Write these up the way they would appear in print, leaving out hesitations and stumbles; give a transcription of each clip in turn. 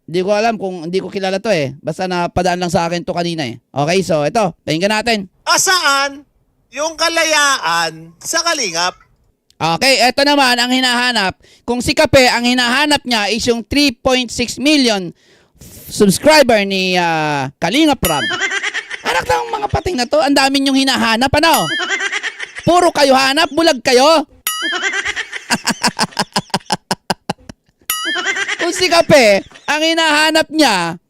Hindi ko alam kung hindi ko kilala to eh. Basta napadaan lang sa akin to kanina eh. Okay, so ito, pakinggan natin. Asaan yung kalayaan sa kalingap? Okay, ito naman ang hinahanap. Kung si Kape, ang hinahanap niya is yung 3.6 million subscriber ni Kalingap Rob. Anak ng mga pating na to, ang dami niyong hinahanap, ano? Puro kayo hanap, bulag kayo. Kung si Kape, ang hinahanap niya,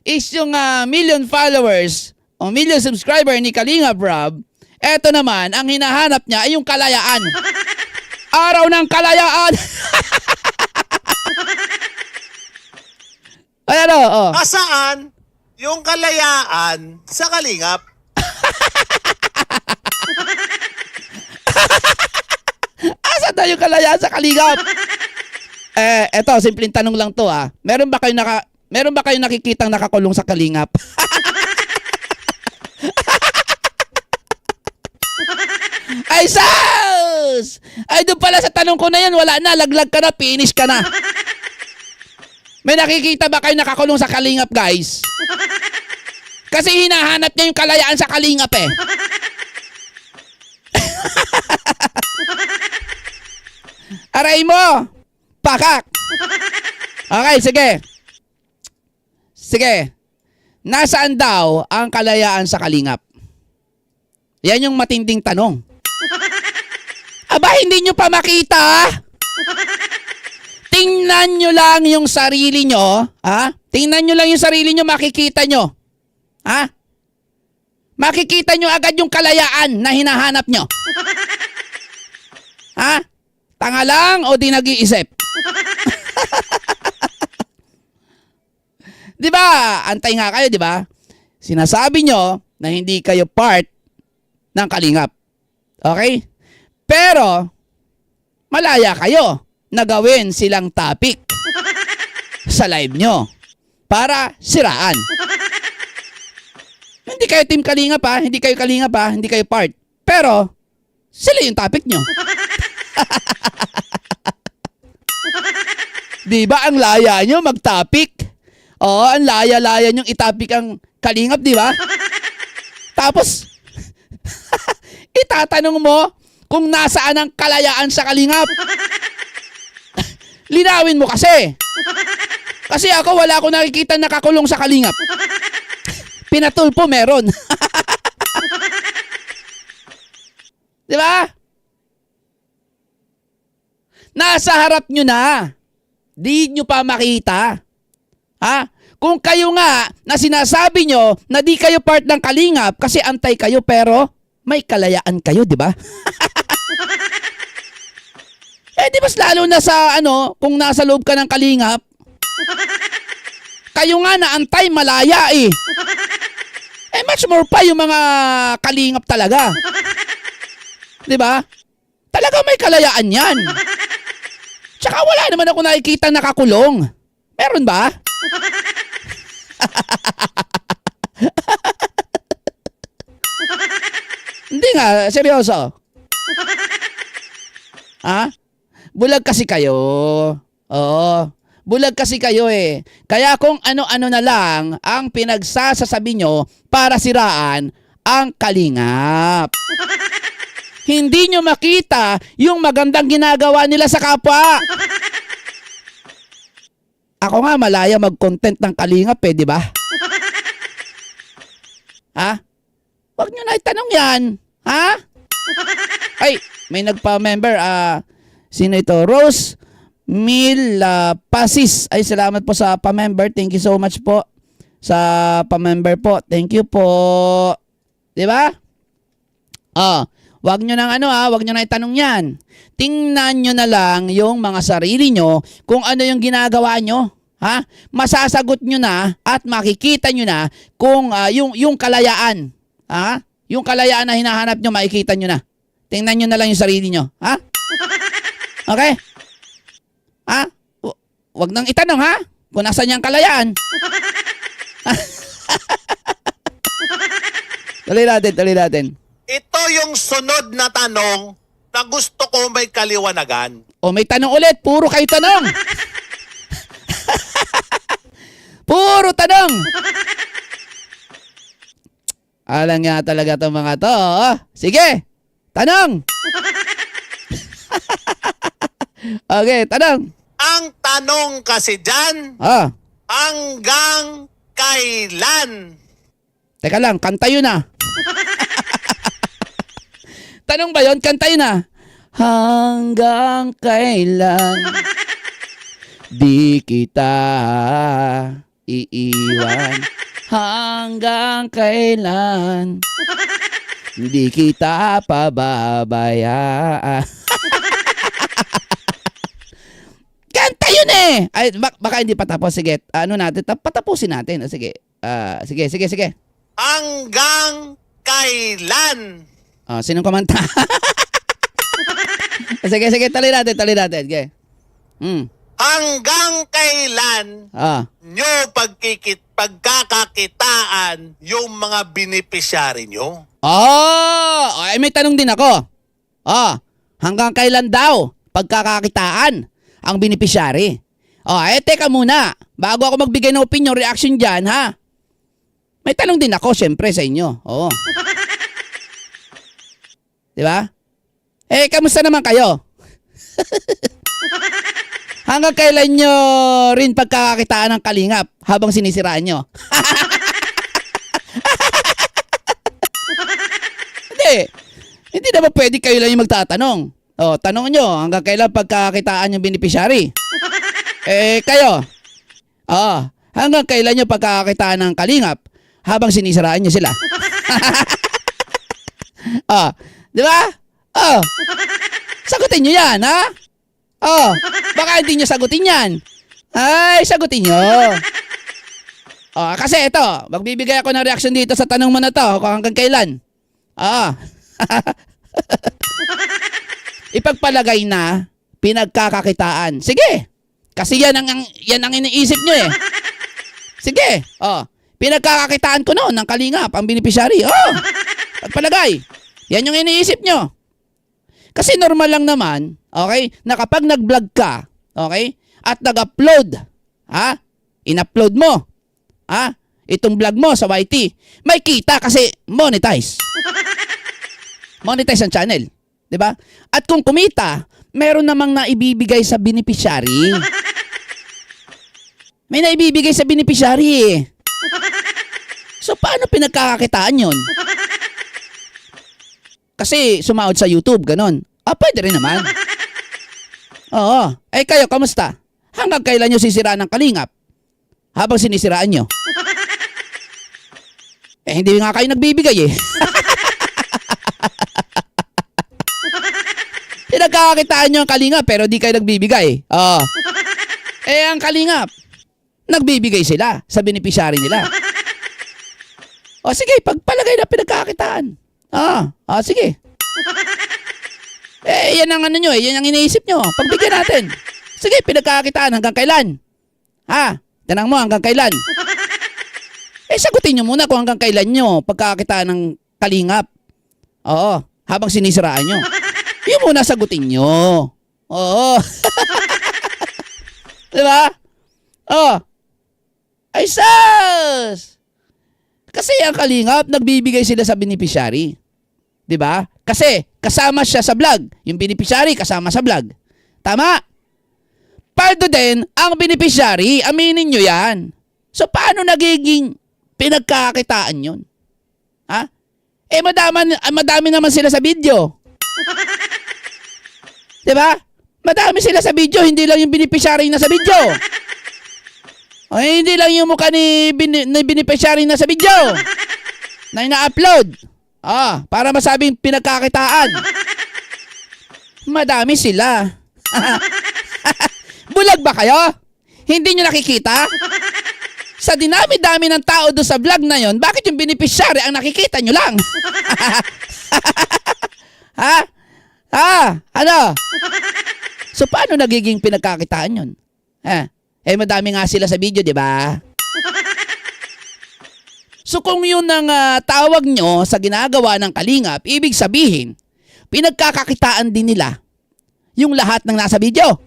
is yung million followers o million subscriber ni Kalingap Rob, eto naman, ang hinahanap niya ay yung kalayaan. Araw ng kalayaan. Ay, ano? Oh. Asaan yung kalayaan sa kalingap? Asa tayo yung kalayaan sa Kalingap? Eto, simpleng tanong lang to Meron ba kayo nakikitang nakakulong sa Kalingap? Ay, sus! Ay, doon pala sa tanong ko na yan, wala na, laglag ka na, finish ka na. May nakikita ba kayo nakakulong sa Kalingap, guys? Kasi hinahanap niya yung kalayaan sa Kalingap eh. Aray mo! Pakak! Okay, sige. Sige. Nasaan daw ang kalayaan sa Kalingap? Yan yung matinding tanong. Aba, hindi nyo pa makita? Tingnan nyo lang yung sarili nyo. Tingnan nyo lang yung sarili nyo, makikita nyo. Makikita nyo agad yung kalayaan na hinahanap nyo. Tanga lang o di nag-iisip? Di ba? Antay nga kayo, di ba? Sinasabi nyo na hindi kayo part ng Kalingap. Okay? Pero, malaya kayo na gawin silang topic sa live nyo para siraan. Hindi kayo team Kalingap hindi kayo Kalingap hindi kayo part. Pero, sila yung topic nyo. Di ba ang laya nyo mag-topic? Oo, ang laya-laya nyong itapik ang Kalingap, di ba? Tapos, itatanong mo kung nasaan ang kalayaan sa Kalingap. Linawin mo kasi. Kasi ako wala akong nakikita nakakulong sa Kalingap. Pinatulpo meron. Di ba? Nasa harap nyo na. Di nyo pa makita. Kung kayo nga na sinasabi nyo na di kayo part ng Kalingap kasi antay kayo pero may kalayaan kayo, di ba? Di mas lalo na sa kung nasa loob ka ng Kalingap. Kayo nga na antay malaya eh. Much more pa yung mga Kalingap talaga. Di ba? Talaga may kalayaan yan. Tsaka wala naman ako nakikita nakakulong. Meron ba? Hindi nga, seryoso. Bulag kasi kayo. Oo. Bulag kasi kayo eh. Kaya kung ano-ano na lang ang pinagsasasabi nyo para siraan ang Kalingap. Hindi nyo makita yung magandang ginagawa nila sa kapwa. Ako nga malaya mag-content ng Kalingap di ba? Wag nyo na itanong yan. Ay, may nagpa-member. Sino ito? Rose Mil Pasis. Ay, salamat po sa pa-member. Thank you so much po sa pa-member po. Thank you po. Di ba? Wag nyo nang wag nyo na itanong yan. Tingnan nyo na lang yung mga sarili nyo kung ano yung ginagawa nyo. Masasagot nyo na at makikita nyo na kung yung kalayaan. Yung kalayaan na hinahanap nyo, makikita nyo na. Tingnan nyo na lang yung sarili nyo. Okay? Wag nang itanong kung nasan yung kalayaan. Tuloy natin. Ito yung sunod na tanong na gusto ko may kaliwanagan. May tanong ulit. Puro kayo tanong. Puro tanong. Alam nga talaga itong mga to. Oh. Sige, tanong. Okay, tanong. Ang tanong kasi dyan, Ah, hanggang kailan? teka lang, kanta yun ah. Tanong ba yun? Kanta yun ah. Hanggang kailan di kita iiwan? Hanggang kailan di kita pababayaan? Kanta yun eh! Ay, baka hindi pa tapos. Sige, ano natin? Patapusin natin. Sige. Sige. Hanggang kailan? Sinong kumanta? Sige, tuloy natin. Okay. Hanggang kailan nyo pagkakakitaan yung mga beneficiary nyo? Ay, may tanong din ako. Hanggang kailan daw pagkakakitaan ang beneficiary? Teka muna. Bago ako magbigay ng opinion, reaction dyan, ha? May tanong din ako, syempre, sa inyo. Oo. Di ba? Kamusta naman kayo? Hanggang kailan nyo rin pagkakakitaan ng kalingap habang sinisiraan nyo? Hindi naman pwede kayo lang yung magtatanong. Tanong nyo, hanggang kailan pagkakakitaan yung beneficiary? Kayo? Hanggang kailan nyo pagkakakitaan ng kalingap habang sinisiraan nyo sila? Di ba? Sagutin nyo yan, ha? Baka hindi nyo sagutin yan. Ay, sagutin nyo. Kasi ito, magbibigay ako ng reaction dito sa tanong mo na to kung hanggang kailan. Ipagpalagay na pinagkakakitaan. Sige. Kasi yan ang iniisip nyo eh. Sige. Pinagkakakitaan ko noon ng kalingap ang beneficiary. Pagpalagay. Yan yung iniisip nyo. Kasi normal lang naman, okay, na kapag nag-vlog ka, okay, at nag-upload, in-upload mo, itong vlog mo sa YT, may kita kasi monetize. Monetize ang channel. Diba? At kung kumita, meron namang naibibigay sa beneficiary. May naibibigay sa beneficiary eh. So, paano pinagkakakitaan yun? Kasi sumahod sa YouTube, ganon. Pwede rin naman. Oo. Kayo, kamusta? Hanggang kailan nyo sisiraan ng kalingap? Habang sinisiraan nyo? Hindi nga kayo nagbibigay eh. Pinagkakakitaan nyo ang kalingap pero di kayo nagbibigay. Ang kalingap, nagbibigay sila sa beneficiary nila. Sige, pagpalagay na pinagkakakitaan. Sige. Yan ang ano nyo eh. Yan ang iniisip nyo. Pagbigyan natin. Sige, pinagkakakitaan hanggang kailan? Tanang mo hanggang kailan? Sagutin nyo muna kung hanggang kailan nyo pagkakakitaan ng kalingap. Habang sinisiraan nyo. Yung muna sagutin nyo. Diba? Ay sus! Kasi ang kalingap, nagbibigay sila sa beneficiary. Diba? Kasi kasama siya sa vlog. Yung beneficiary kasama sa vlog. Tama? Paldo din ang beneficiary. Aminin nyo yan. So paano nagiging pinagkakakitaan yun? Madami naman sila sa video. Diba? Madami sila sa video. Hindi lang yung beneficiary na sa video. Hindi lang yung mukha ni beneficiary na sa video na ina-upload. Para masabing pinagkakitaan. Madami sila. Bulag ba kayo? Hindi nyo nakikita? Sa dinami-dami ng tao doon sa vlog na yon, bakit yung beneficiary ang nakikita nyo lang? Ano? So paano nagiging pinagkakitaan yun? Madami nga sila sa video, di ba? So kung yun ang tawag nyo sa ginagawa ng kalingap, ibig sabihin, pinagkakakitaan din nila yung lahat ng nasa video.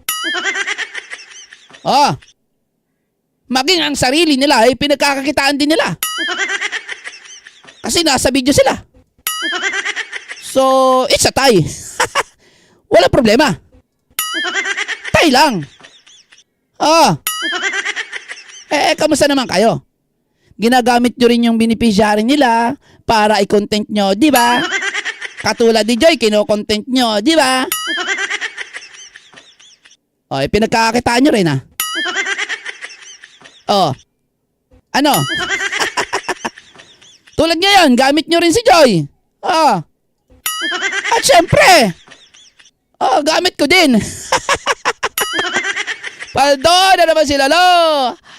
maging ang sarili nila ay pinagkakakitaan din nila. Kasi nasa video sila. So, it's a tie. Wala problema. Tie lang. Kamusta naman kayo? Ginagamit nyo rin yung beneficiary nila para i-content nyo, di ba? Katulad ni Joy, kino-content nyo, di ba? Pinagkakakitaan nyo rin, Ano? Tulad ngayon, gamit nyo rin si Joy. At syempre, gamit ko din. Paldo na naman sila, lo.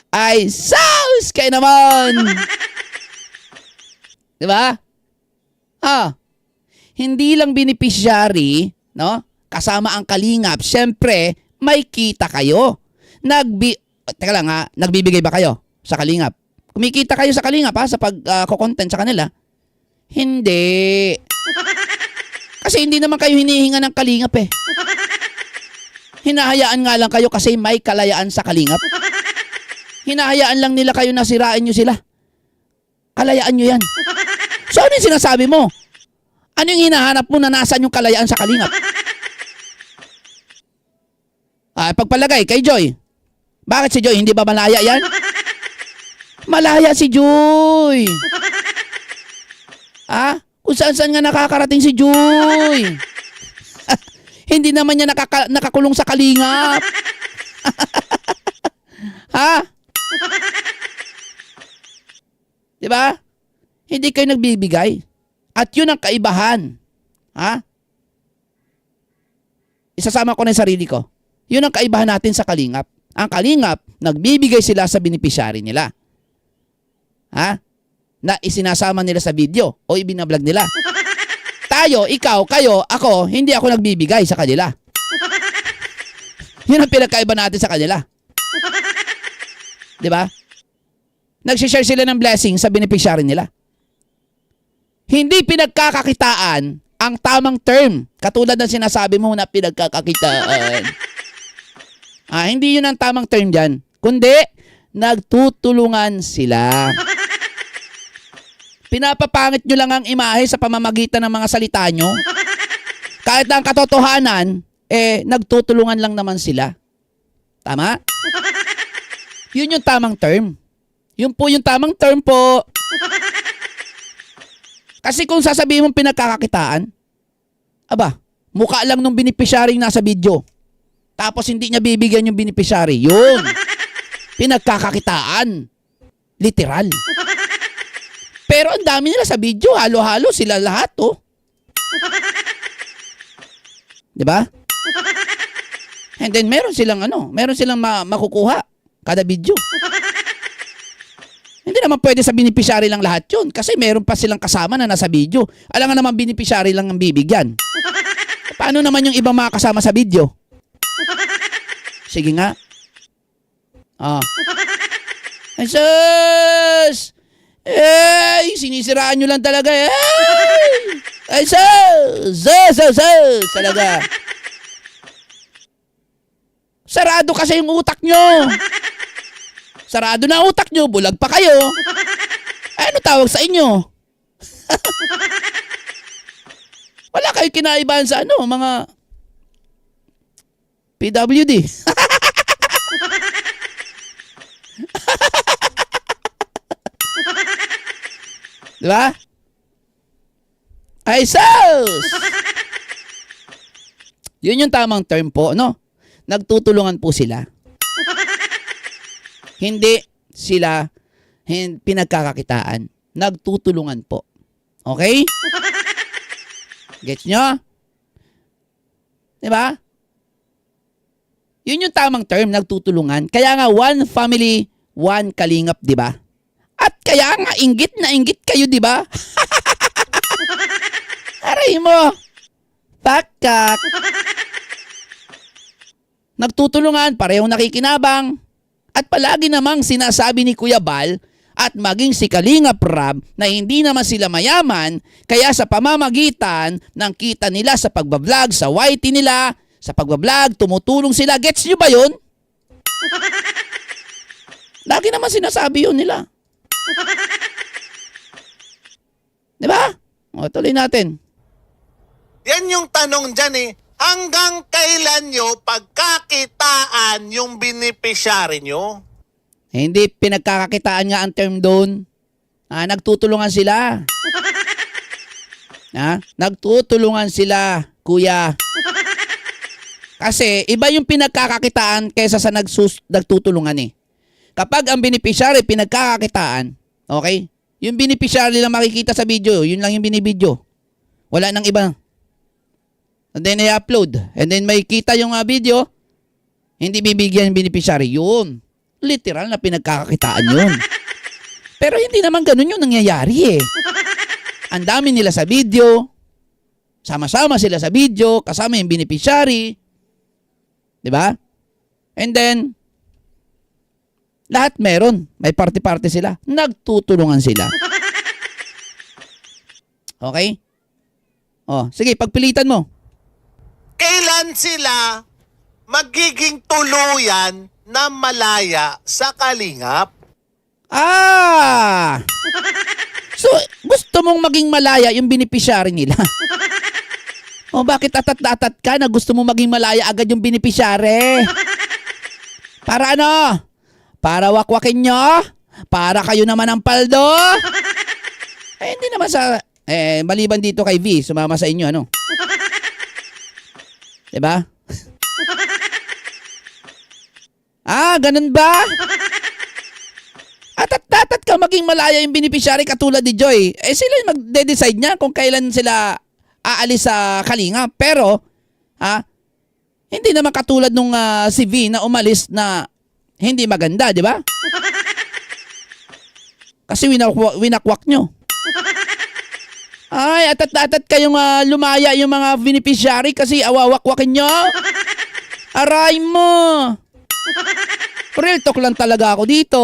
Ay, sauce kayo naman. Diba? Hindi lang beneficiary, no? Kasama ang kalingap. Syempre, may kita kayo. Teka lang nagbibigay ba kayo sa kalingap? Kumikita kayo sa kalingap sa pag-content sa kanila? Hindi. Kasi hindi naman kayo hinihinga ng kalingap Hinahayaan nga lang kayo kasi may kalayaan sa kalingap. Hinahayaan lang nila kayo na sirain nyo sila. Kalayaan nyo yan. So ano yung sinasabi mo? Ano yung hinahanap mo na nasaan yung kalayaan sa kalingap? Pagpalagay kay Joy. Bakit si Joy? Hindi ba malaya yan? Malaya si Joy. Kung saan-saan nga nakakarating si Joy. Hindi naman niya nakakulong sa kalingap. Diba? Hindi kayo nagbibigay. At yun ang kaibahan. Isasama ko na yung sarili ko. Yun ang kaibahan natin sa kalingap. Ang kalingap, nagbibigay sila sa beneficiary nila. Na isinasama nila sa video o ibinablog nila. Tayo, ikaw, kayo, ako, hindi ako nagbibigay sa kanila. Yun ang pinagkaiba natin sa kanila. Diba? Nagsishare sila ng blessing sa beneficiary nila. Hindi pinagkakakitaan ang tamang term. Katulad ng sinasabi mo na pinagkakakitaan. Hindi yun ang tamang term dyan. Kundi, nagtutulungan sila. Pinapapangit nyo lang ang imahe sa pamamagitan ng mga salita nyo. Kahit na ang katotohanan, nagtutulungan lang naman sila. Tama? Yun yung tamang term. Yun po yung tamang term po. Kasi kung sasabihin mong pinagkakakitaan, mukha lang nung beneficiary nasa video. Tapos hindi niya bibigyan yung beneficiary. Yun. Pinagkakakitaan. Literal. Pero ang dami nila sa video. Halo-halo sila lahat, Diba? And then meron silang makukuha kada video. Hindi naman pwede sa beneficiary lang lahat yun. Kasi meron pa silang kasama na nasa video. Alam nga naman beneficiary lang ang bibigyan. Paano naman yung ibang mga kasama sa video? Sige nga. Ay, sus! Sinisiraan nyo lang talaga. Ay, sus! Talaga. Sarado kasi yung utak nyo. Sarado na utak nyo. Bulag pa kayo. Ano tawag sa inyo? Wala kayo kinaibahan sa mga PWD. Diba? Ay, sus! Yun yung tamang term po, no? Nagtutulungan po sila. Hindi sila pinagkakakitaan. Nagtutulungan po. Okay? Gets nyo? Diba? Yun yung tamang term, nagtutulungan. Kaya nga, one family, one kalingap, diba? At kaya nga, inggit na inggit kayo, diba? Aray mo! Pakak! Nagtutulungan, parehong nakikinabang. At palagi namang sinasabi ni Kuya Bal at maging si Kalingap Rab na hindi naman sila mayaman, kaya sa pamamagitan ng kita nila sa pagbablog, sa YT nila, sa pagbablog, tumutulong sila. Gets nyo ba yun? Lagi naman sinasabi yun nila. Di ba? O, tuloy natin. Yan yung tanong dyan eh. Hanggang kailan nyo pagkakitaan yung beneficiary nyo? Hindi pinagkakakitaan nga ang term doon. Nagtutulungan sila. Nagtutulungan sila, kuya. Kasi iba yung pinagkakakitaan kaysa sa nagtutulungan eh. Kapag ang beneficiary pinagkakakitaan, okay? Yung beneficiary lang makikita sa video, yun lang yung binibidyo. Wala nang iba. And then i-upload. And then may kita yung video, hindi bibigyan yung beneficiary. Yun. Literal na pinagkakakitaan yun. Pero hindi naman ganun yung nangyayari eh. Ang dami nila sa video, sama-sama sila sa video, kasama yung beneficiary. Diba? And then, lahat meron. May party-party sila. Nagtutulungan sila. Okay? Sige, pagpilitan mo. Kailan sila magiging tuluyan na malaya sa kalingap? So, gusto mong maging malaya yung beneficiary nila? Bakit atat-atat ka na gusto mong maging malaya agad yung beneficiary? Para ano? Para wakwakin nyo? Para kayo naman ang paldo? Hindi naman sa... maliban dito kay V, sumama sa inyo, ano? Diba? Ganun ba? Atat-atat ka maging malaya yung beneficiary katulad ni Joy. Sila yung magde-decide niya kung kailan sila aalis sa kalinga. Pero, hindi naman katulad nung si V na umalis na hindi maganda, di ba? Kasi winakwak nyo. Atat-atat kayong lumaya yung mga beneficiary kasi awawakwakin nyo. Aray mo. Real talk lang talaga ako dito.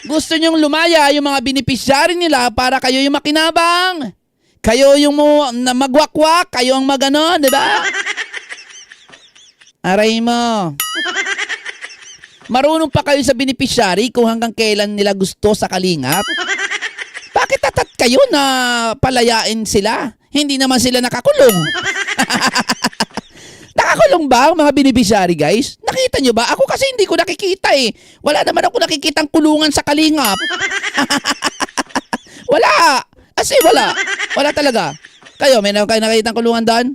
Gusto nyong lumaya yung mga beneficiary nila para kayo yung makinabang. Kayo yung magwakwak, kayo ang magano, di ba? Aray mo. Marunong pa kayo sa beneficiary kung hanggang kailan nila gusto sa kalingap? Bakit atat kayo na palayain sila? Hindi naman sila nakakulong. Nakakulong ba ang mga beneficiary, guys? Nakita nyo ba? Ako kasi hindi ko nakikita eh. Wala naman ako nakikitang kulungan sa kalingap. Wala. Kasi wala. Wala talaga. Kayo, may nakikitang kulungan doon?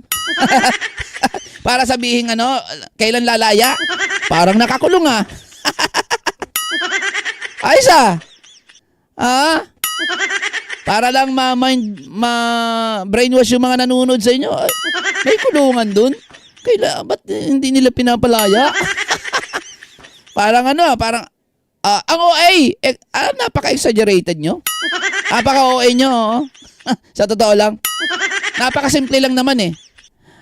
Para sabihin kailan lalaya? Parang nakakulong Ayos para lang brainwash yung mga nanonood sa inyo. May kulungan dun. Ba't hindi nila pinapalaya? Parang parang ang OA, napaka-exaggerated nyo. Napaka-OA nyo. Sa totoo lang. Napaka-simple lang naman eh.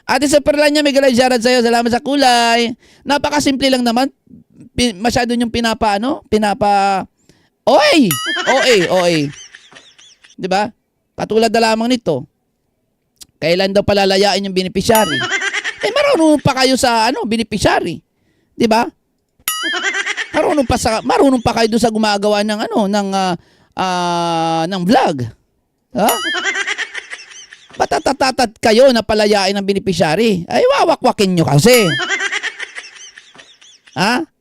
Ate Superlanya, may galay shoutout sa'yo. Salamat sa kulay. Napaka-simple lang naman. Masyado yung OA. Diba? Katulad na lamang nito. Kailan daw palalayain yung beneficiary? Marunong pa kayo sa beneficiary. Diba? Marunong pa kayo doon sa gumagawa ng ng vlog. Ha? Ba't atatatat kayo na palayain ng beneficiary? Ay, wawakwakin nyo kasi.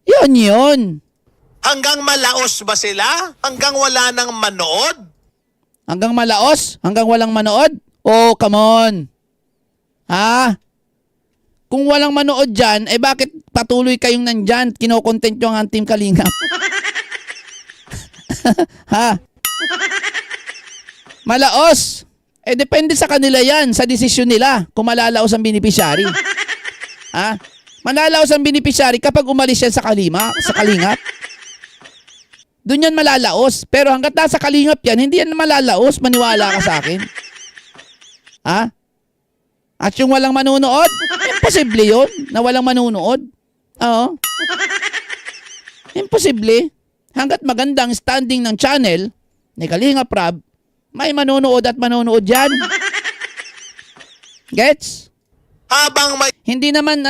Yun. Hanggang malaos ba sila? Hanggang wala nang manood? Hanggang malaos? Hanggang walang manood? Oh, come on. Kung walang manood dyan, bakit patuloy kayong nandyan? Kinokontent nyo ang Team Kalingap. Malaos. Depende sa kanila yan, sa desisyon nila, kung malalaos ang beneficiary. Malalaos ang beneficiary kapag umalis yan sa Kalingap. Doon yan malalaos. Pero hanggat nasa Kalingap yan, hindi yan malalaos. Maniwala ka sa akin. At yung walang manunood, imposible yun na walang manunood. Oo. Imposible. Hanggat magandang standing ng channel ni Kalingap Rab, may manunood at manunood dyan. Gets? Habang may... Hindi naman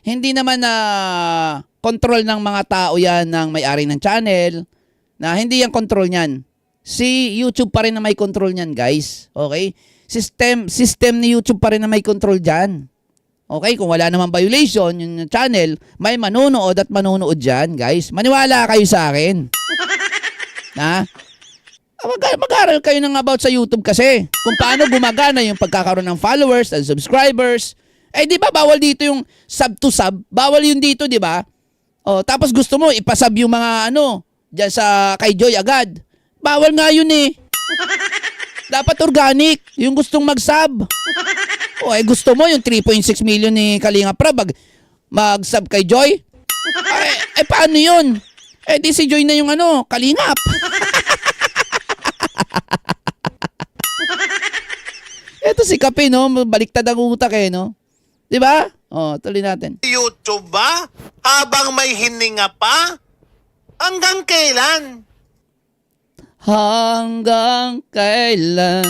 Hindi naman control ng mga tao yan ng may-ari ng channel, na hindi yan control niyan. Si YouTube pa rin na may control niyan, guys. Okay? System ni YouTube pa rin na may control diyan. Okay? Kung wala naman violation yung channel, may manonood at manonood diyan, guys. Maniwala kayo sa akin. Ha? Mag-aral kayo ng about sa YouTube kasi kung paano gumagana yung pagkakaroon ng followers and subscribers. Eh di ba bawal dito yung sub to sub? Bawal yun dito, di ba? Oh, tapos gusto mo ipasub yung mga diyan sa kay Joy agad. Bawal nga yun eh. Dapat organic, yung gustong mag-sub. Oh, eh gusto mo yung 3.6 million ni Kalinga Prab mag-sub kay Joy? Eh paano yun? Eh di si Joy na yung Kalingap. Ito si Kape, baliktad ang utak eh, no? Di ba? Oh, tuloy natin. YouTube ba? Habang may hininga pa? Hanggang kailan? Hanggang kailan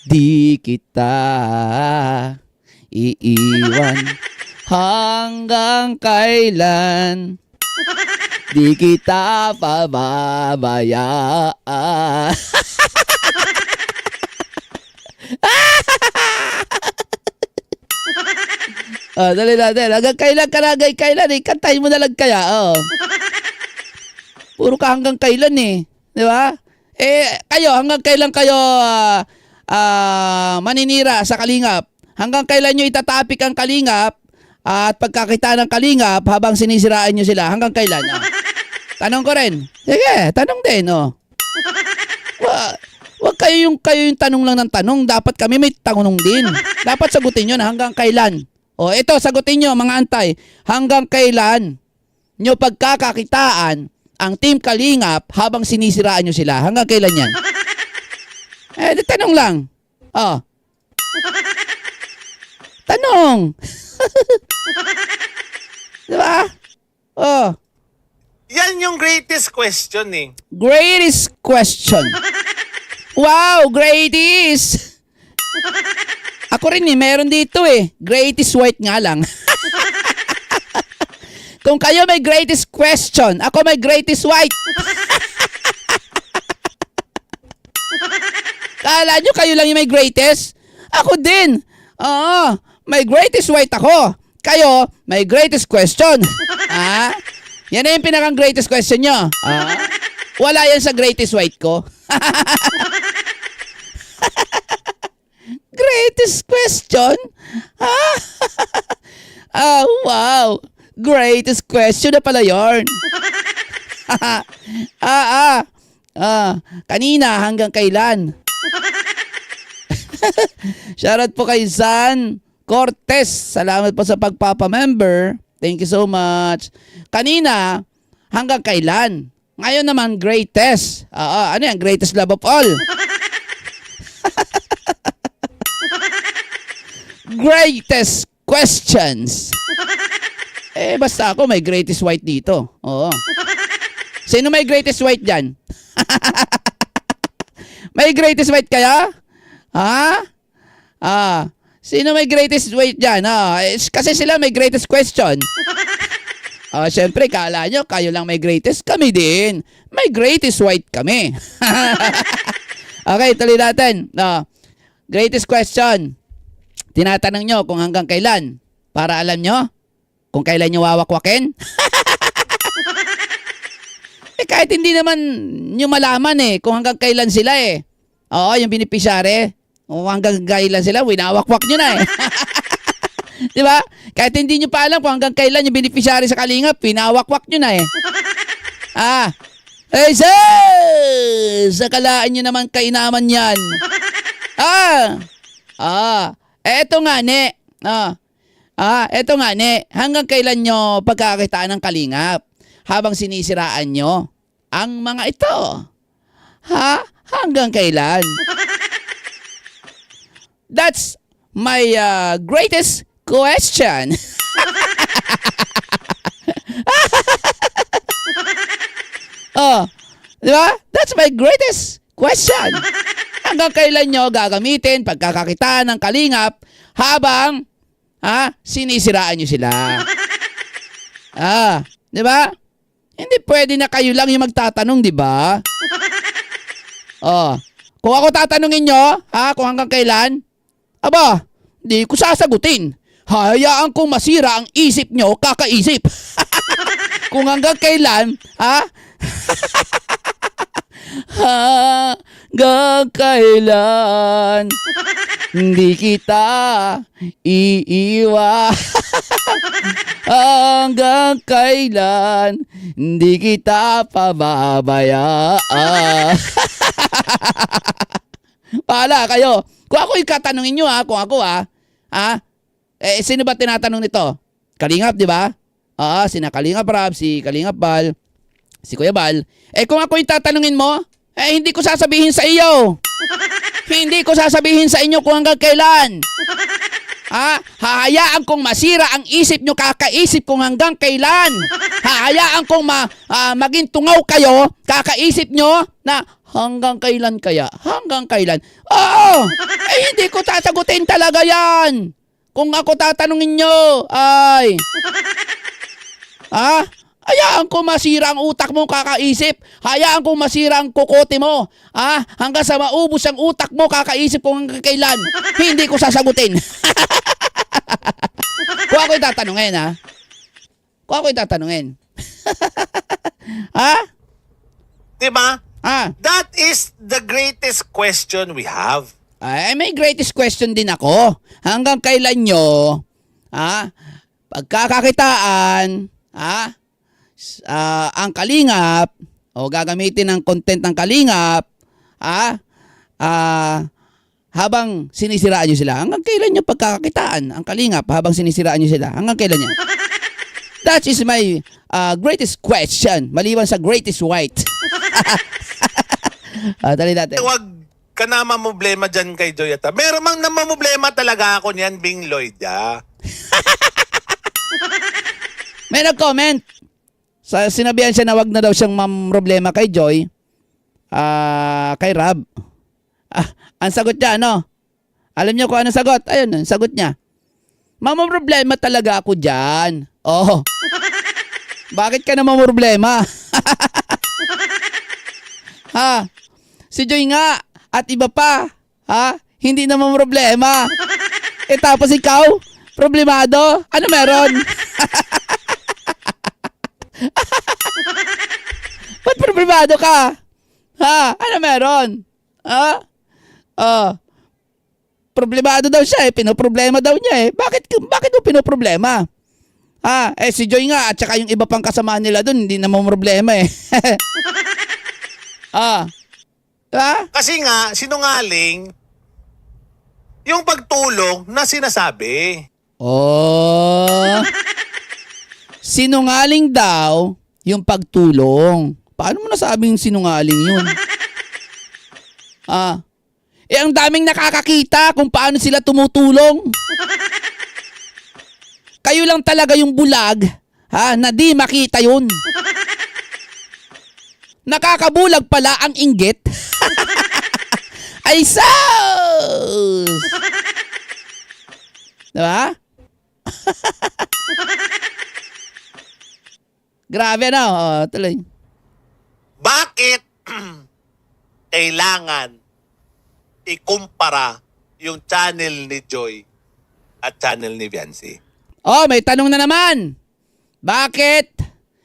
di kita iiwan? Hanggang kailan di kita pababayaan? Oh, dali natin. Hanggang kailan ka na, kailan eh. Kantahin mo na lang kaya, oh. Puro ka hanggang kailan eh. Di ba? Eh, kayo, hanggang kailan kayo maninira sa Kalingap? Hanggang kailan nyo itatapik ang Kalingap at pagkakita ng Kalingap habang sinisiraan nyo sila? Hanggang kailan? Oh. Tanong ko rin. Sige, tanong din, oh. Wag kayo yung tanong lang ng tanong. Dapat kami may tanong din. Dapat sagutin nyo na hanggang kailan. O, ito, sagutin nyo, mga antay. Hanggang kailan nyo pagkakakitaan ang Team Kalingap habang sinisiraan nyo sila? Hanggang kailan yan? Eh, tanong lang. Oh. Tanong. Diba? Oh. Yan yung greatest question eh. Greatest question. Wow, greatest. Ako rin eh, meron dito eh. Greatest white nga lang. Kung kayo may greatest question, ako may greatest white. Kala nyo kayo lang yung may greatest? Ako din. Oo, may greatest white ako. Kayo, may greatest question. Ah? Yan na yung pinakang greatest question nyo. Ah? Wala yan sa greatest white ko. Greatest question? Ah, wow. Greatest question na pala yarn. Kanina hanggang kailan? Shoutout po kay Zan Cortez. Salamat po sa pagpapa-member. Thank you so much. Kanina, hanggang kailan? Ngayon naman, greatest. Ano yan? Greatest love of all. Greatest questions. Eh, basta ako may greatest white dito. Oo. Sino may greatest white dyan? May greatest white kaya? Ha? Sino may greatest white dyan? Kasi sila may greatest question. Siyempre, kala nyo, kayo lang may greatest. Kami din. May greatest white kami. Okay, tuloy natin. Greatest question. Tinatanong nyo kung hanggang kailan. Para alam nyo kung kailan nyo wawakwakin. Kahit hindi naman nyo malaman kung hanggang kailan sila Oo, yung beneficiary. Kung hanggang kailan sila, winawakwak nyo na Di ba? Kahit hindi nyo pa alam kung hanggang kailan yung beneficiary sa Kalingap, winawakwak nyo na Sakalaan nyo naman kainaman yan. Eto nga, eto nga, hanggang kailan nyo pagkakakitaan ng Kalingap habang sinisiraan nyo ang mga ito? Hanggang kailan? That's my greatest question. Di ba? That's my greatest question. Hanggang kailan nyo gagamitin pagkakakitaan ng Kalingap habang sinisiraan nyo sila? Di ba? Hindi pwede na kayo lang yung magtatanong, di ba? Kung ako tatanungin nyo, kung hanggang kailan, aba, di ko sasagutin. Hayaan kong masira ang isip nyo, kakaisip. Kung hanggang kailan, hanggang kailan hindi kita iiwan. Hanggang kailan hindi kita pababayaan. Pahala kayo. Kung ako yung katanungin nyo, kung ako sino ba tinatanong nito? Kalingap, di ba? Sina Kalingap Rab, si Kalingap Bal, si Kuya Bal. Kung ako yung tatanungin mo, hindi ko sasabihin sa iyo. Hindi ko sasabihin sa inyo kung hanggang kailan. Hahayaan kong masira ang isip nyo, kakaisip kung hanggang kailan. Hahayaan kong maging tungaw kayo, kakaisip nyo na hanggang kailan kaya? Hanggang kailan? Oo! Hindi ko sasagutin talaga yan. Kung ako tatanungin nyo, hayaan ko masira ang utak mo, kakaisip. Hayaan ko masira ang kukote mo. Hanggang sa maubos ang utak mo, kakaisip kung hanggang kailan. Hindi ko sasagutin. Kung ako yung tatanungin, Kung ako yung tatanungin. Diba? That is the greatest question we have. May greatest question din ako. Hanggang kailan nyo, pagkakakitaan, ang Kalingap, o gagamitin ng content ng Kalingap, habang sinisiraan nyo sila. Hanggang kailan nyo pagkakakitaan ang Kalingap habang sinisiraan nyo sila? Hanggang kailan yan? That is my greatest question. Maliban sa greatest white. Tali natin. Huwag ka na mamproblema dyan kay Joyata. Meron mang namamproblema talaga ako niyan, Bing Lloyd, May nag-comment. Sinabihan siya na wag na daw siyang mamroblema kay Joy. Kay Rab. Ang sagot niya, Alam niyo kung ano sagot? Ayun, ang sagot niya. Mamroblema talaga ako dyan. Bakit ka na mamroblema? Si Joy nga at iba pa, hindi na mamroblema. Tapos ikaw, problemado? Ano meron? Ba't problemado ka? Ano meron? Problemado daw siya pinoproblema daw niya Bakit mo pinoproblema? Si Joy nga at saka yung iba pang kasama nila doon hindi na problema Kasi nga, sinungaling yung pagtulong na sinasabi. Sinungaling daw yung pagtulong. Paano mo nasabing sinungaling yun? Ang daming nakakakita kung paano sila tumutulong. Kayo lang talaga yung bulag, na di makita yun. Nakakabulag pala ang inggit. Ay sus! Diba? Grabe tuloy. Bakit kailangan ikumpara yung channel ni Joy at channel ni Viancy? May tanong na naman. Bakit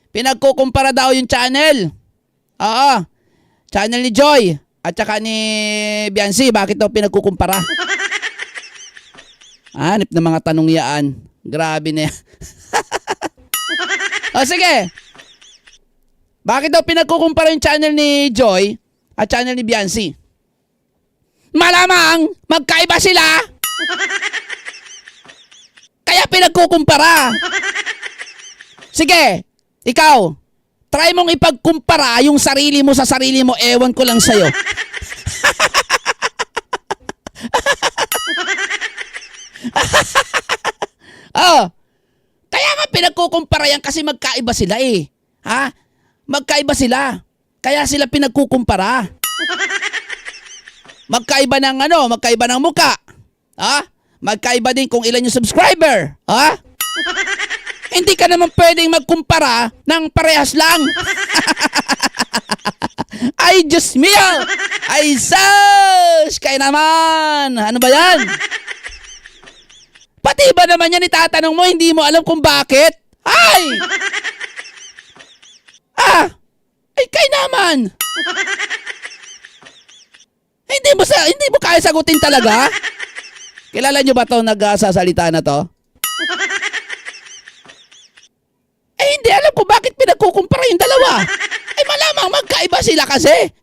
pinagkukumpara daw yung channel? Channel ni Joy at saka ni Viancy, bakit daw pinagkukumpara? Hanip na mga tanong yaan. Grabe na yan. Sige. Bakit daw pinagkukumpara yung channel ni Joy at channel ni Viancy? Malamang magkaiba sila. Kaya pinagkukumpara. Sige, ikaw, try mong ipagkumpara yung sarili mo sa sarili mo. Ewan ko lang sa'yo. Kaya nga pinagkukumpara yan kasi magkaiba sila Magkaiba sila. Kaya sila pinagkukumpara. Magkaiba ng magkaiba ng muka. Magkaiba din kung ilan yung subscriber. Hindi ka naman pwedeng magkumpara ng parehas lang. Ay, Diyos mio! Ay, sus! Kaya naman! Ano ba yan? Pati ba naman yan itatanong mo, hindi mo alam kung bakit? Ay! Ay, kaya naman! Hindi mo kaya sagutin talaga? Kilala nyo ba to nagsasalita na to? Eh, hindi alam ko bakit pinagkukumpara yung dalawa. Ay, malamang magkaiba sila kasi.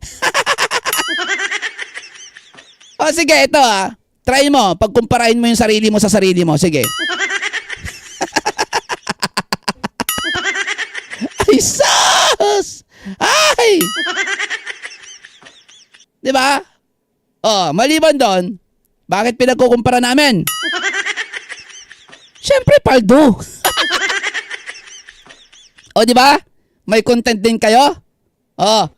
O, sige, ito try mo, pagkumparain mo yung sarili mo sa sarili mo. Sige. Ay, sus! Ay! Diba? Oh, maliban doon, bakit pinagkukumpara namin? Siyempre, paldo. O, di ba? May content din kayo? O.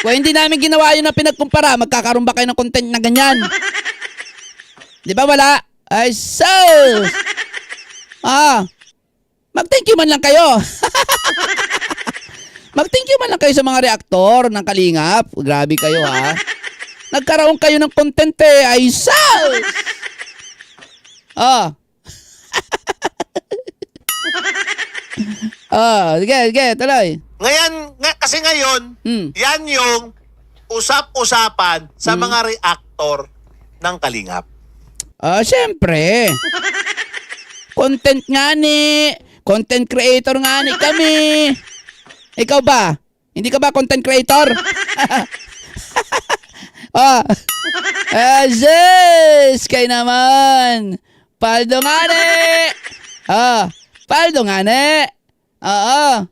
Kung hindi namin ginawa yun na pinagkumpara, magkakaroon ba kayo ng content na ganyan? Di ba wala? Ay, sus! Mag-thank you man lang kayo. Mag-thank you man lang kayo sa mga reaktor ng Kalingap. Grabe kayo, Nagkaroon kayo ng content eh. Ay, sus! Sige, tuloy. Kasi ngayon, yan yung usap-usapan sa mga reaktor ng Kalingap. Siyempre. Content nga ni. Content creator nga ni kami. Ikaw ba? Hindi ka ba content creator? Yes! Kaya naman. Paldo nga ni. Paldo nga ni. Oo.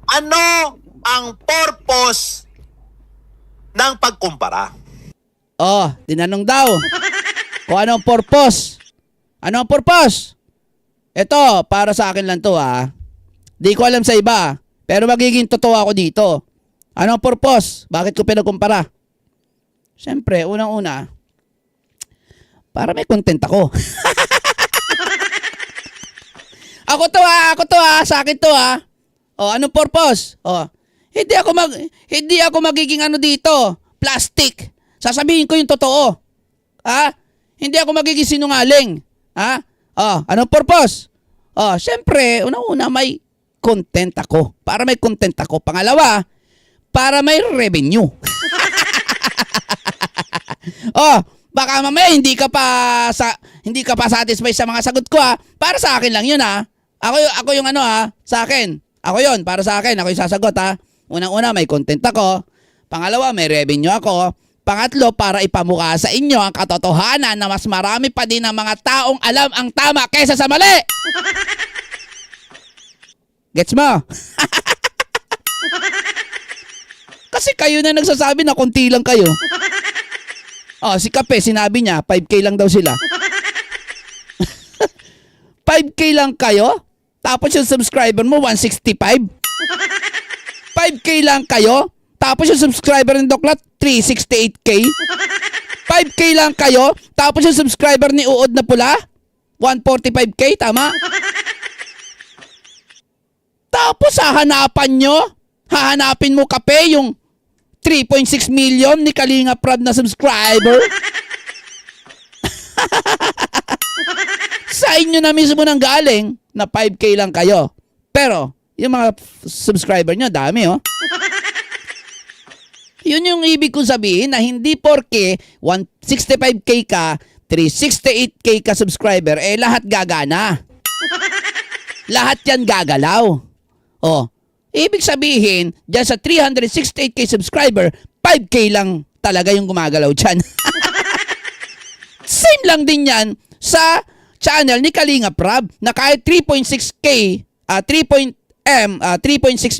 Ano ang purpose ng pagkumpara? Tinanong daw. Kung ano ang purpose. Ano ang purpose? Ito, para sa akin lang to Di ko alam sa iba. Pero magiging totoo ako dito. Ano ang purpose? Bakit ko pinagkumpara? Siyempre, unang-una, para may content ako. Ako to sa akin to anong purpose? Hindi ako magiging dito, plastic. Sasabihin ko yung totoo. Hindi ako magiging sinungaling. Anong purpose? Syempre, unang-una may content ako. Para may content ako. Pangalawa, para may revenue. Baka mamaya hindi ka pa satisfied sa mga sagot ko Para sa akin lang yun Ako yung sa akin. Ako yun, para sa akin. Ako yung sasagot Unang-una, may content ako. Pangalawa, may revenue ako. Pangatlo, para ipamukha sa inyo ang katotohanan na mas marami pa din ang mga taong alam ang tama kaysa sa mali. Gets mo? Kasi kayo na nagsasabi na konti lang kayo. Si Kape, sinabi niya, 5K lang daw sila. 5K lang kayo? Tapos yung subscriber mo, 165? 5K lang kayo? Tapos yung subscriber ng Doklat, 368K? 5K lang kayo? Tapos yung subscriber ni Uod na Pula, 145K, tama? Tapos hahanapin mo Kape yung 3.6 million ni Kalinga Prab na subscriber? Sa inyo na mismo nang galing na 5K lang kayo. Pero, yung mga subscriber nyo, dami Yun yung ibig kong sabihin na hindi porke 165K ka, 368K ka subscriber, lahat gagana. Lahat yan gagalaw. Ibig sabihin, dyan sa 368K subscriber, 5K lang talaga yung gumagalaw dyan. Same lang din yan sa channel ni Kalinga Prab na kahit 3.6K, 3.6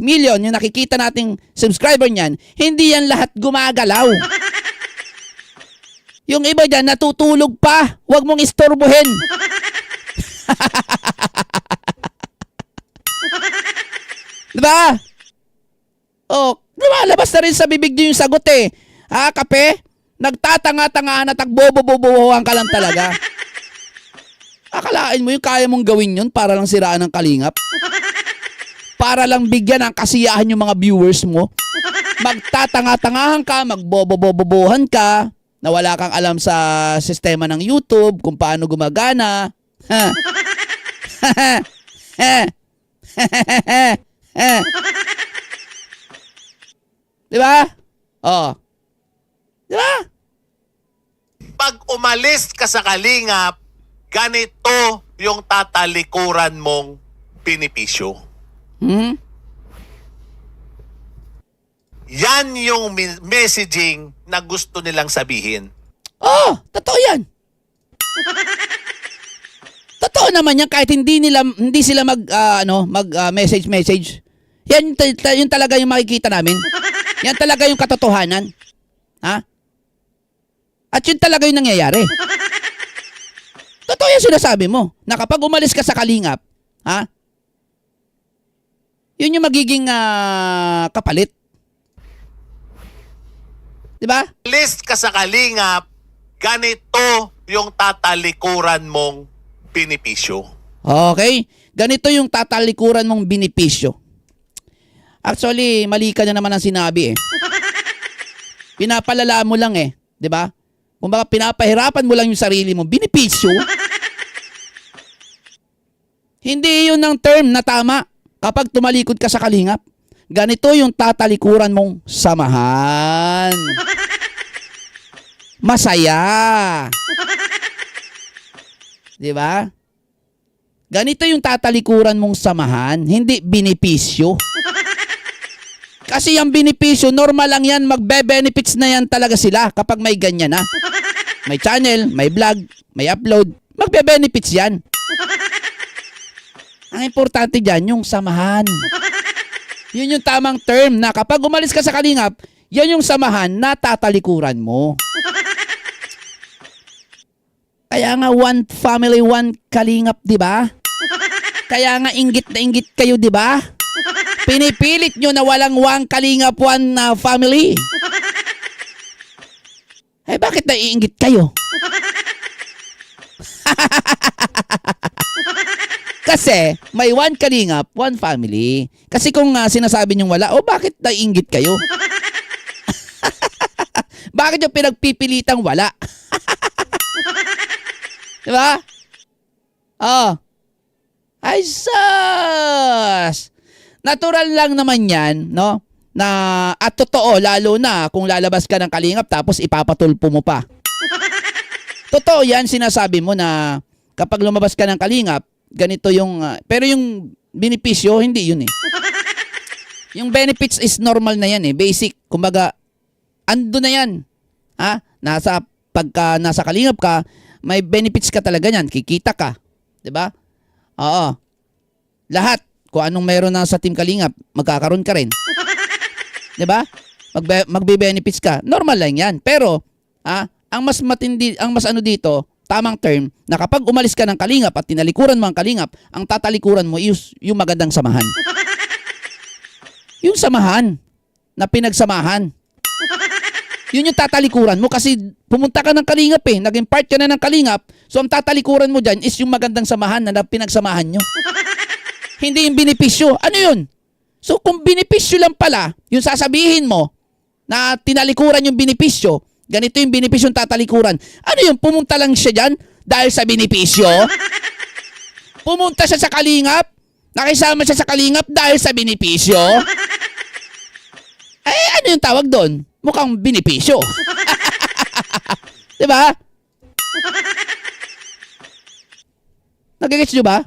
million yung nakikita nating subscriber niyan, hindi yan lahat gumagalaw. Yung iba dyan natutulog pa. Huwag mong istorbohin. Diba? Lumalabas na rin sa bibig niyo yung sagot Kape? Nagtatanga-tanga na tagbobo-bobohan ka lang talaga. Akalain mo yung kaya mong gawin yun para lang siraan ng Kalingap? Para lang bigyan ng kasiyahan yung mga viewers mo? Magtatanga-tangahan ka, magbobobobobohan ka, na wala kang alam sa sistema ng YouTube, kung paano gumagana. Ha? Diba? Oh. Diba? Pag umalis ka sa Kalingap, ganito yung tatalikuran mong benepisyo. Hmm? Yan yung messaging na gusto nilang sabihin. Oh, totoo yan. Totoo naman yan kahit hindi sila message. Yan yun talaga yung makikita namin. Yan talaga yung katotohanan. Ha? At yun talaga yung nangyayari. Totoo yung sinasabi mo. Na kapag umalis ka sa Kalingap, ha? Yun yung magiging kapalit. Diba? Umalis ka sa Kalingap, ganito yung tatalikuran mong benepisyo. Okay? Ganito yung tatalikuran mong benepisyo. Actually, mali ka na naman ang sinabi eh. Pinapalala mo lang eh. Diba? Kung baka pinapahirapan mo lang yung sarili mo, benepisyo. Hindi yun ang term na tama kapag tumalikod ka sa Kalingap. Ganito yung tatalikuran mong samahan. Masaya. Diba? Ganito yung tatalikuran mong samahan, hindi benepisyo. Kasi yung benepisyo, normal lang yan, magbe-benefits na yan talaga sila kapag may ganyan na. May channel, may vlog, may upload, magbe-benefits yan. Ang importante dyan, yung samahan. Yun yung tamang term na kapag umalis ka sa Kalingap, yan yung samahan na tatalikuran mo. Kaya nga one family, one Kalingap, di ba? Kaya nga inggit na inggit kayo, di ba? Pinipilit nyo na walang one Kalingap, one family. Eh bakit naiinggit kayo? Kasi may one Kalingap, one family. Kasi kung sinasabi nyo wala, bakit naiinggit kayo? Bakit yung pinagpipilitang wala? Diba? Oh. Ay sus! Natural lang naman yan, no? Na, at totoo, lalo na kung lalabas ka ng Kalingap tapos ipapatulpo mo pa. Totoo yan, sinasabi mo na kapag lumabas ka ng Kalingap, ganito yung, pero yung benepisyo, hindi yun eh. Yung benefits is normal na yan eh, basic. Kumbaga, ando na yan. Ha? Pagka nasa Kalingap ka, may benefits ka talaga yan, kikita ka. Diba? Oo. Lahat, kung anong meron na sa Team Kalingap, magkakaroon ka rin. Diba? Magbe-benefits ka. Normal lang yan. Pero, ang mas matindi, ang mas ano dito, tamang term, na kapag umalis ka ng Kalingap at tinalikuran mo ang Kalingap, ang tatalikuran mo is yung magandang samahan. Yung samahan na pinagsamahan. Yun yung tatalikuran mo kasi pumunta ka ng Kalingap eh. Naging part ka na ng Kalingap. So ang tatalikuran mo dyan is yung magandang samahan na pinagsamahan nyo. Hindi yung benepisyo. Ano yun? So kung benepisyo lang pala, yung sasabihin mo na tinalikuran yung benepisyo, ganito yung benepisyong tatalikuran. Ano yun? Pumunta lang siya dyan dahil sa benepisyo? Pumunta siya sa Kalingap? Nakisama siya sa Kalingap dahil sa benepisyo? Ano yung tawag doon? Mukhang benepisyo. Diba? Nagigets nyo ba?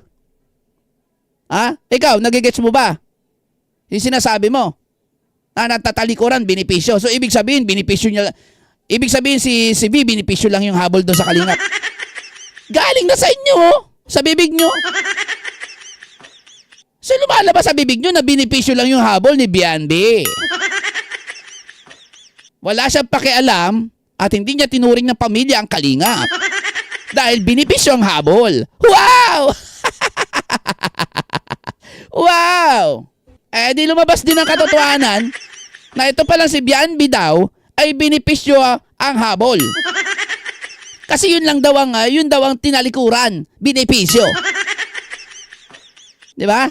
Ikaw, nagigets mo ba? Yung sinasabi mo, natatalikuran, benepisyo. So, ibig sabihin, benepisyo niya. Ibig sabihin, si V, benepisyo lang yung habol doon sa Kalingap. Galing na sa inyo, sa bibig nyo. So, lumalabas sa bibig nyo na benepisyo lang yung habol ni Bianbi. Wala siyang pakialam at hindi niya tinuring ng pamilya ang Kalingap. Dahil benepisyo ang habol. Wow! Wow! Di lumabas din ang katotohanan na ito palang si Bianbi daw ay benepisyo ang habol. Kasi yun daw ang tinalikuran, benepisyo. 'Di ba?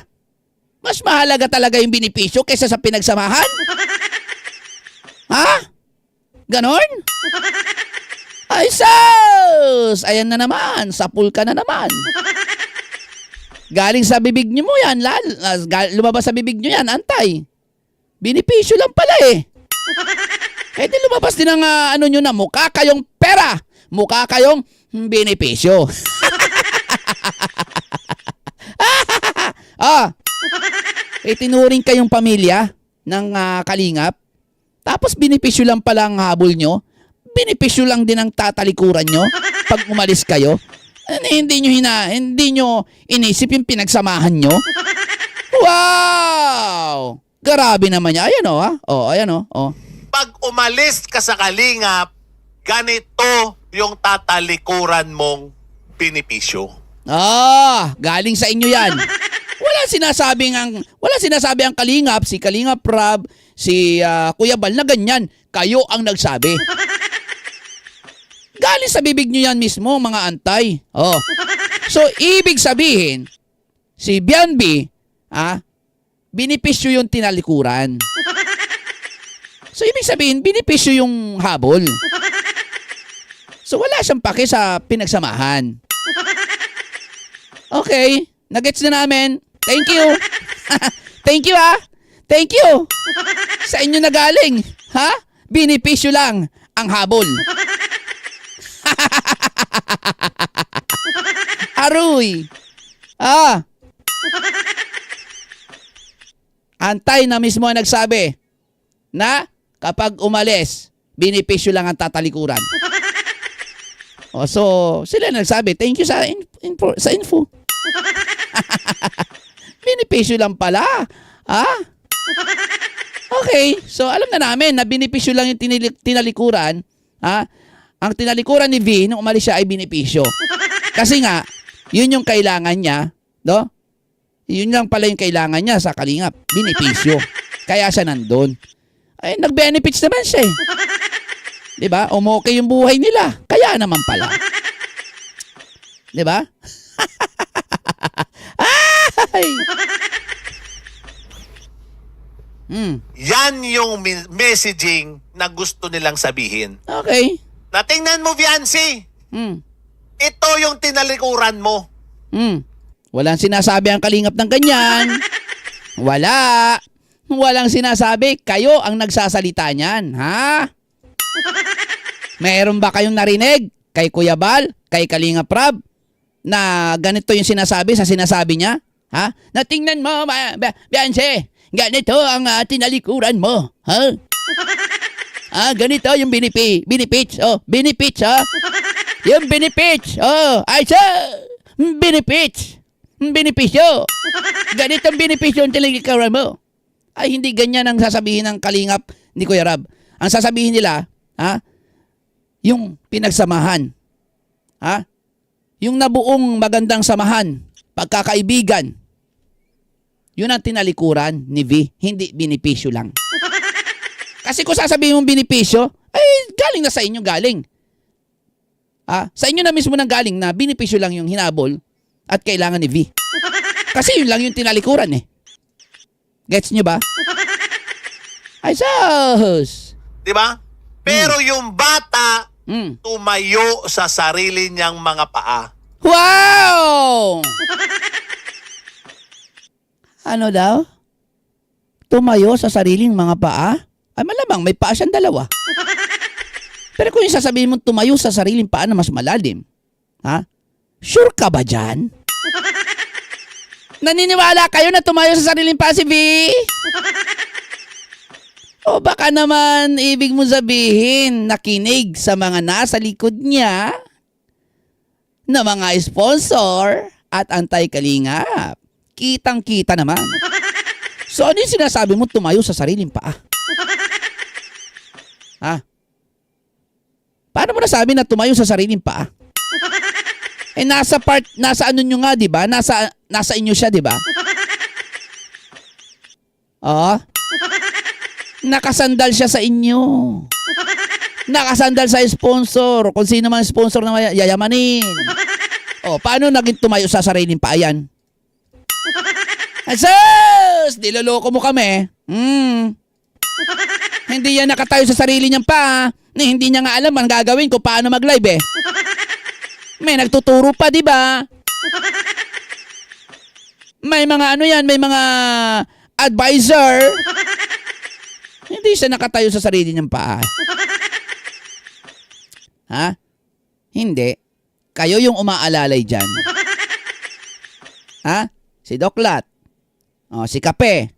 Mas mahalaga talaga yung benepisyo kaysa sa pinagsamahan? Ha? Ganon? Ay, sus! Ayan na naman, sapul ka na naman. Galing sa bibig nyo mo yan, lumabas sa bibig nyo yan, antay. Benepisyo lang pala eh. Eh di lumabas din ang ano nyo na, mukha kayong pera. Mukha kayong benepisyo. Tinuring kayong pamilya ng kalingap. Tapos benepisyo lang pala ang habol nyo. Benepisyo lang din ang tatalikuran nyo pag umalis kayo. Hindi nyo inisip yung pinagsamahan nyo. Wow! Grabe naman niya. Ayan o, ha? O, ayan o. Pag umalis ka sa kalingap, ganito yung tatalikuran mong benepisyo. Galing sa inyo yan. Wala sinasabi ang kalingap, si Kalingap Rab, si Kuya Bal na ganyan. Kayo ang nagsabi. Galing sa bibig nyo yan mismo, mga antay. So, ibig sabihin, si Bianbi, benepisyo yung tinalikuran. So, ibig sabihin, benepisyo yung habol. So, wala siyang pake sa pinagsamahan. Okay, nagets na namin. Thank you. Thank you, ha? Thank you. Sa inyo na galing. Ha? Benepisyo lang ang habol. Aruy. Antay na mismo ang nagsabi na kapag umalis, benepisyo lang ang tatalikuran. So, sila nagsabi, thank you sa info. Benepisyo lang pala. Okay, so alam na namin na benepisyo lang yung tinalikuran. Ang tinalikuran ni V nung umalis siya ay benepisyo. Kasi nga, yun yung kailangan niya, no? Yun lang pala yung kailangan niya sa kalingap, benepisyo. Kaya siya nandun. Ay, nag-benefits naman siya eh. Diba? Okay yung buhay nila. Kaya naman pala. Diba? Ay! Yan yung messaging na gusto nilang sabihin. Okay. Natingnan mo, Viancy. Ito yung tinalikuran mo. Walang sinasabi ang kalingap ng ganyan. Wala. Walang sinasabi. Kayo ang nagsasalita niyan. Ha? Meron ba kayong narinig kay Kuya Bal, kay Kalingap Rab, na ganito yung sinasabi sa sinasabi niya? Ha? Natingnan mo, Biancy, ganito ang tinalikuran mo. Ha? Ganito yung benefits. Benefits, yung benefits. Ay, benefits. Benepisyo. Ganito ang benepisyo ang tinalikuran mo. Ay, hindi ganyan ang sasabihin ng kalingap ni Kuya Rab. Ang sasabihin nila, yung pinagsamahan. Yung nabuong magandang samahan, pagkakaibigan. Yun ang tinalikuran ni V, hindi benepisyo lang. Kasi kung sasabihin mong benepisyo, ay galing na sa inyo galing. Sa inyo na mismo nang galing na benepisyo lang yung hinabol at kailangan ni V. Kasi yun lang yung tinalikuran eh. Gets nyo ba? Ay, sus! Diba? Pero yung bata, tumayo sa sarili niyang mga paa. Wow! Ano daw? Tumayo sa sariling mga paa? Ay, malamang may paa siyang dalawa. Pero kung yung sasabihin mong tumayo sa sariling paa na mas malalim, sure ka ba dyan? Naniniwala kayo na tumayo sa sariling paa si V? O baka naman ibig mo sabihin nakinig sa mga nasa likod niya na mga sponsor at antay-kalingap. Kitang-kita naman. So ano yung sinasabi mo tumayo sa sariling paa? Paano mo nasabi na tumayo sa sariling paa? Nasa ano nyo nga, di ba? Nasa inyo siya, di ba? Nakasandal siya sa inyo. Nakasandal sa sponsor. Kung sino man sponsor na yayamanin. O, paano naging tumayo sa sariling paa yan? Asus! Niloloko mo kami. Hindi yan nakatayo sa sarili niyang paa. Hindi niya nga alam ang gagawin kung paano mag-live eh. May nagtuturo pa, di ba? May mga ano yan, may mga advisor. Hindi siya nakatayo sa sarili niyang paa. Ha? Hindi. Kayo yung umaalalay dyan. Ha? Si Doklat. O, si Kape.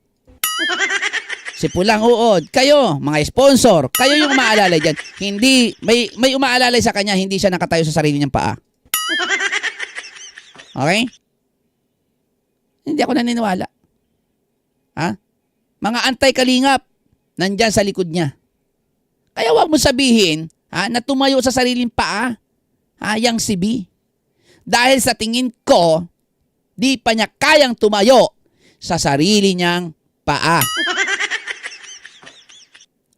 Si Pulang Uod. Kayo, mga sponsor. Kayo yung umaalalay dyan. Hindi, may umaalalay sa kanya, hindi siya nakatayo sa sarili niyang paa. Okay? Hindi ako naniniwala. Ha? Mga anti-kalingap, nandyan sa likod niya. Kaya wag mo sabihin, na tumayo sa sariling paa, yang si B. Dahil sa tingin ko, di pa niya kayang tumayo sa sarili niyang paa.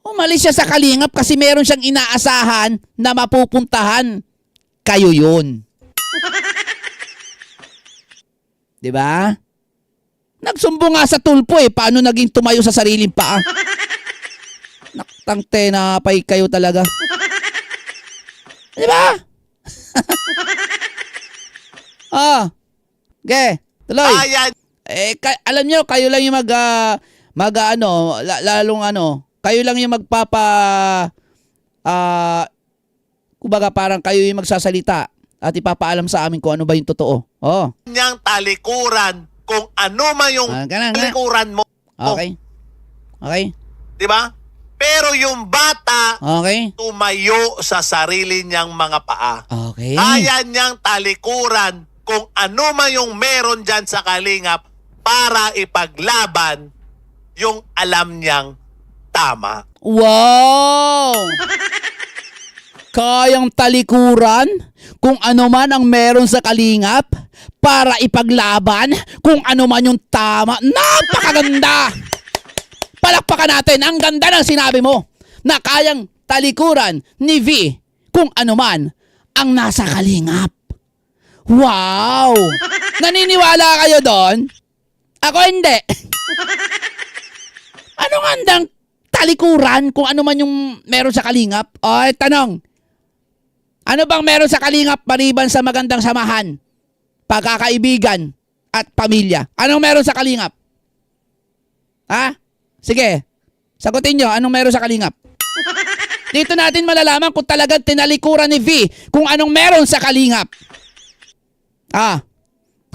Umalis siya sa kalingap kasi meron siyang inaasahan na mapupuntahan. Kayo yun. Diba? Nagsumbo nga sa tulpo eh. Paano naging tumayo sa sariling paa? Naktangte na pay kayo talaga. Diba? Okay. Tuloy. Ayan. Alam nyo, kayo lang yung kayo lang yung kumbaga parang kayo yung magsasalita at ipapaalam sa amin kung ano ba yung totoo. Oh. Niyang talikuran kung ano man yung talikuran mo. Okay. Okay. Di ba? Pero yung bata, Okay. tumayo sa sarili niyang mga paa. Okay. Kaya niyang talikuran kung ano man yung meron dyan sa kalingap para ipaglaban yung alam niyang tama. Wow! Kayang talikuran kung ano man ang meron sa kalingap para ipaglaban kung ano man yung tama. Napakaganda! Palakpakan natin. Ang ganda ng sinabi mo na kayang talikuran ni V kung ano man ang nasa kalingap. Wow! Naniniwala kayo doon? Ako hindi. Anong handang talikuran kung ano man yung meron sa kalingap? O, tanong. Ano bang meron sa kalingap maliban sa magandang samahan, pagkakaibigan, at pamilya? Anong meron sa kalingap? Ha? Sige. Sagutin nyo, anong meron sa kalingap? Dito natin malalaman kung talagang tinalikuran ni V kung anong meron sa kalingap.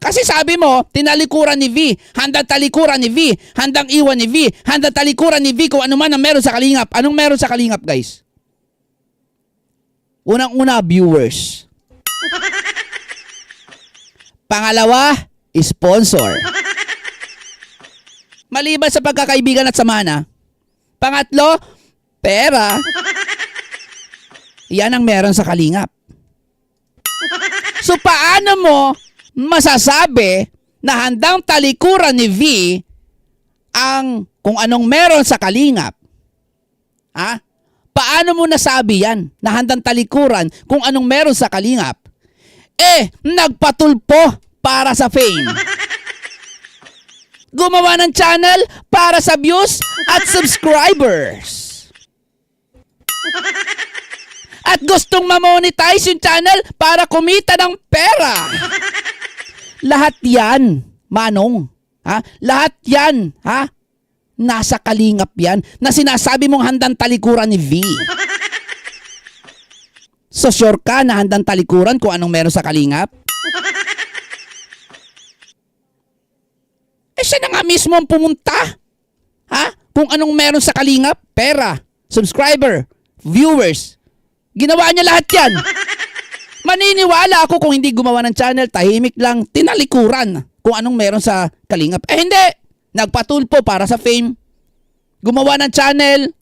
Kasi sabi mo, tinalikuran ni V, handang talikuran ni V, handang iwan ni V, handang talikuran ni V kung ano man ang meron sa kalingap. Anong meron sa kalingap, guys? Unang-una, viewers. Pangalawa, sponsor. Maliban sa pagkakaibigan at samahan. Pangatlo, pera. Yan ang meron sa kalingap. So paano mo masasabi na handang talikuran ni V ang kung anong meron sa kalingap? Ha? Paano mo nasabi yan na handang talikuran kung anong meron sa kalingap? Nagpatulpo para sa fame. Gumawa ng channel para sa views at subscribers. At gustong ma-monetize yung channel para kumita ng pera. Lahat yan, Manong. Ha? Lahat yan, ha? Nasa kalingap yan na sinasabi mong handang talikuran ni V. So sure ka na handang talikuran kung anong meron sa kalingap? Siya na nga mismo ang pumunta. Ha? Kung anong meron sa kalingap, pera, subscriber, viewers. Ginawa niya lahat yan. Maniniwala ako kung hindi gumawa ng channel, tahimik lang, tinalikuran kung anong meron sa kalingap. Hindi. Nagpatulpo para sa fame. Gumawa ng channel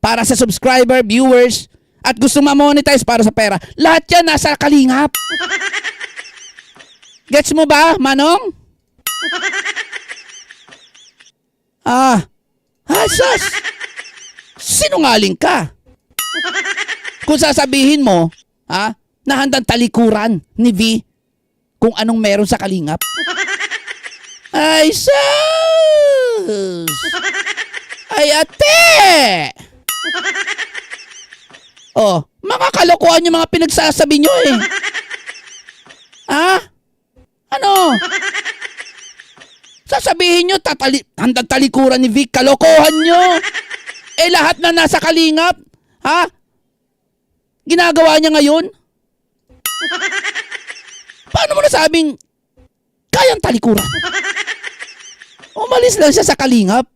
para sa subscriber, viewers, at gusto ma-monetize para sa pera. Lahat yan nasa kalingap. Gets mo ba, Manong? Sus! Sinungaling ka. Kung sasabihin mo, na handang talikuran ni V kung anong meron sa kalingap. Ay, sus! Ay, ate! Oh, mga kalokohan yung mga pinagsasabi nyo eh. Ano? Sasabihin nyo, handang talikuran ni Vic, kalokohan nyo. Eh, lahat na nasa kalingap, ginagawa niya ngayon? Paano mo nasabing kayang talikuran? Umalis lang siya sa kalingap.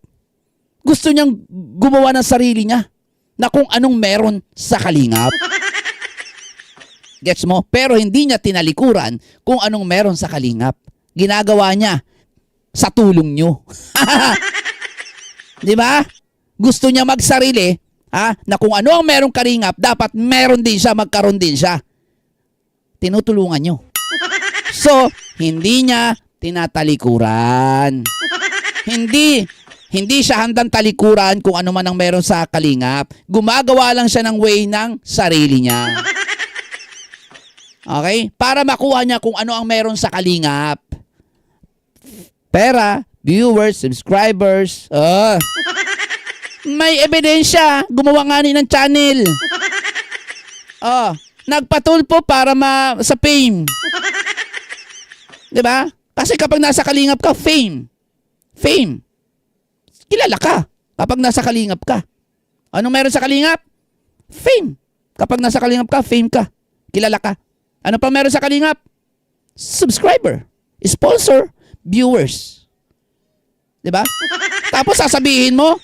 Gusto niyang gumawa ng sarili niya na kung anong meron sa kalingap. Gets mo? Pero hindi niya tinalikuran kung anong meron sa kalingap. Ginagawa niya sa tulong nyo. Di ba? Gusto niya magsarili, na kung ano ang merong kalingap, dapat meron din siya, magkaroon din siya. Tinutulungan nyo. So, hindi niya tinatalikuran. Hindi siya handang talikuran kung ano man ang meron sa kalingap. Gumagawa lang siya ng way ng sarili niya. Okay? Para makuha niya kung ano ang meron sa kalingap. Pera, viewers, subscribers. May ebidensya. Gumawa nga ni ng channel. Nagpatulpo para sa fame. Diba? Kasi kapag nasa kalingap ka, fame. Fame. Kilala ka kapag nasa kalingap ka. Anong meron sa kalingap? Fame. Kapag nasa kalingap ka, fame ka. Kilala ka. Ano pa meron sa kalingap? Subscriber. Sponsor. Viewers. Diba? Tapos sasabihin mo,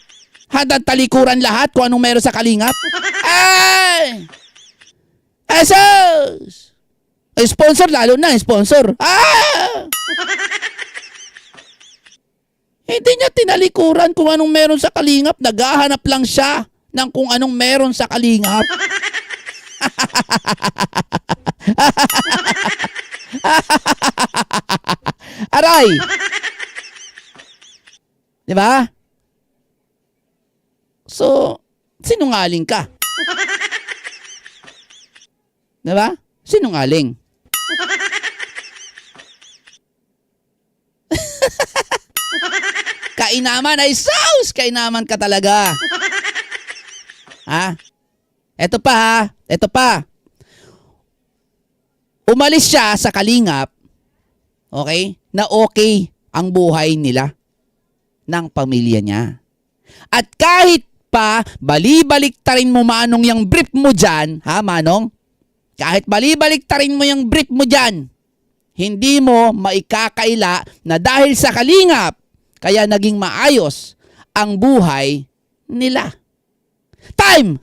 handang talikuran lahat kung anong meron sa kalingap. Ay! Asos! Sponsor, lalo na, sponsor. Hindi niya tinalikuran kung anong meron sa kalingap. Naghahanap lang siya ng kung anong meron sa kalingap. Aray! Diba? So, sinungaling ka. Diba? Sinungaling. Kainaman ay sauce! Kainaman ka talaga. Eto pa. Umalis siya sa kalingap, okay, na okay ang buhay nila ng pamilya niya. At kahit pa balibalik-tarin mo manong yung brief mo dyan, manong? Kahit balibalik-tarin mo yung brief mo dyan, hindi mo maikakaila na dahil sa kalingap, kaya naging maayos ang buhay nila. Time!